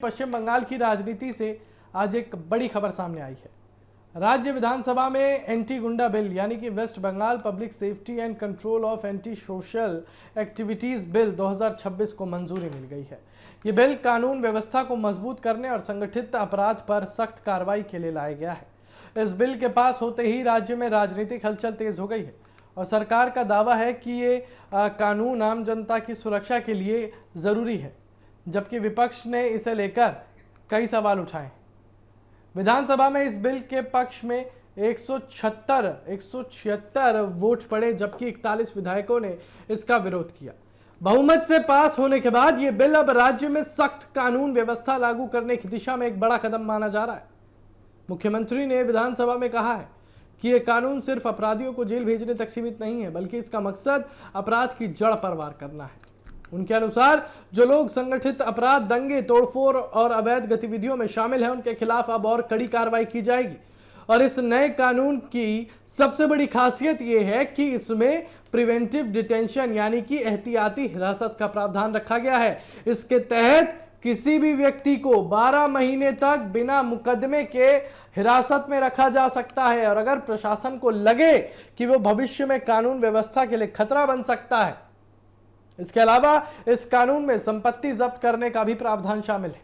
पश्चिम बंगाल की राजनीति से आज एक बड़ी खबर सामने आई है। राज्य विधानसभा में एंटी गुंडा बिल यानी कि West Bengal public safety and control of anti social activities bill 2026 को मंजूरी मिल गई है। ये बिल कानून व्यवस्था को मजबूत करने और संगठित अपराध पर सख्त कार्रवाई के लिए लाया गया है। इस बिल के पास होते ही राज्य में राजनीतिक हलचल तेज हो गई है और सरकार का दावा है कि ये कानून आम जनता की सुरक्षा के लिए जरूरी है, जबकि विपक्ष ने इसे लेकर कई सवाल उठाए। विधानसभा में इस बिल के पक्ष में 176 वोट पड़े, जबकि 41 विधायकों ने इसका विरोध किया। बहुमत से पास होने के बाद यह बिल अब राज्य में सख्त कानून व्यवस्था लागू करने की दिशा में एक बड़ा कदम माना जा रहा है। मुख्यमंत्री ने विधानसभा में कहा है कि यह कानून सिर्फ अपराधियों को जेल भेजने तक सीमित नहीं है, बल्कि इसका मकसद अपराध की जड़ पर वार करना है। उनके अनुसार जो लोग संगठित अपराध, दंगे, तोड़फोड़ और अवैध गतिविधियों में शामिल हैं, उनके खिलाफ अब और कड़ी कार्रवाई की जाएगी। और इस नए कानून की सबसे बड़ी खासियत यह है कि इसमें प्रिवेंटिव डिटेंशन यानी कि एहतियाती हिरासत का प्रावधान रखा गया है। इसके तहत किसी भी व्यक्ति को 12 महीने तक बिना मुकदमे के हिरासत में रखा जा सकता है और अगर प्रशासन को लगे कि वो भविष्य में कानून व्यवस्था के लिए खतरा बन सकता है। इसके अलावा इस कानून में संपत्ति जब्त करने का भी प्रावधान शामिल है,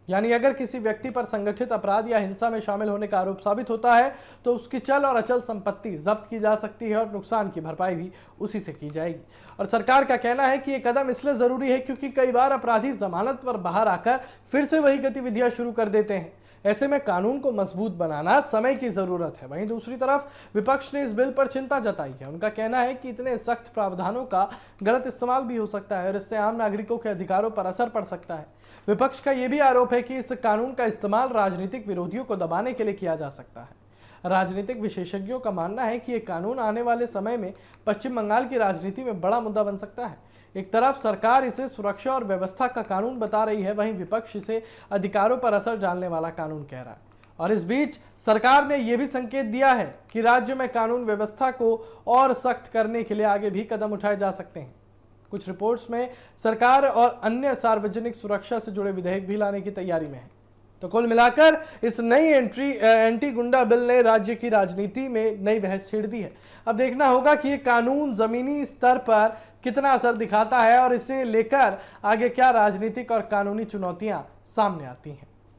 यानी अगर किसी व्यक्ति पर संगठित अपराध या हिंसा में शामिल होने का आरोप साबित होता है तो उसकी चल और अचल संपत्ति जब्त की जा सकती है और नुकसान की भरपाई भी उसी से की जाएगी। और सरकार का कहना है कि यह कदम इसलिए जरूरी है क्योंकि कई बार अपराधी जमानत पर बाहर आकर फिर से वही गतिविधियां शुरू कर देते हैं। ऐसे में कानून को मजबूत बनाना समय की जरूरत है। वहीं दूसरी तरफ विपक्ष ने इस बिल पर चिंता जताई है। उनका कहना है कि इतने सख्त प्रावधानों का गलत इस्तेमाल भी हो सकता है और इससे आम नागरिकों के अधिकारों पर असर पड़ सकता है। विपक्ष का यह भी आरोप है कि इस कानून का इस्तेमाल राजनीतिक विरोधियों को दबाने के लिए किया जा सकता है। राजनीतिक विशेषज्ञों का मानना है कि यह कानून आने वाले समय में पश्चिम बंगाल की राजनीति में बड़ा मुद्दा बन सकता है। एक तरफ सरकार इसे सुरक्षा और व्यवस्था का कानून बता रही है, वहीं विपक्ष इसे अधिकारों पर असर डालने वाला कानून कह रहा है। और इस बीच सरकार ने यह भी संकेत दिया है कि राज्य में कानून व्यवस्था को और सख्त करने के लिए आगे भी कदम उठाए जा सकते हैं। कुछ रिपोर्ट्स में सरकार और अन्य सार्वजनिक सुरक्षा से जुड़े विधेयक भी लाने की तैयारी में है। तो कुल मिलाकर इस नई एंटी गुंडा बिल ने राज्य की राजनीति में नई बहस छेड़ दी है। अब देखना होगा कि ये कानून जमीनी स्तर पर कितना असर दिखाता है और इसे लेकर आगे क्या राजनीतिक और कानूनी चुनौतियां सामने आती हैं।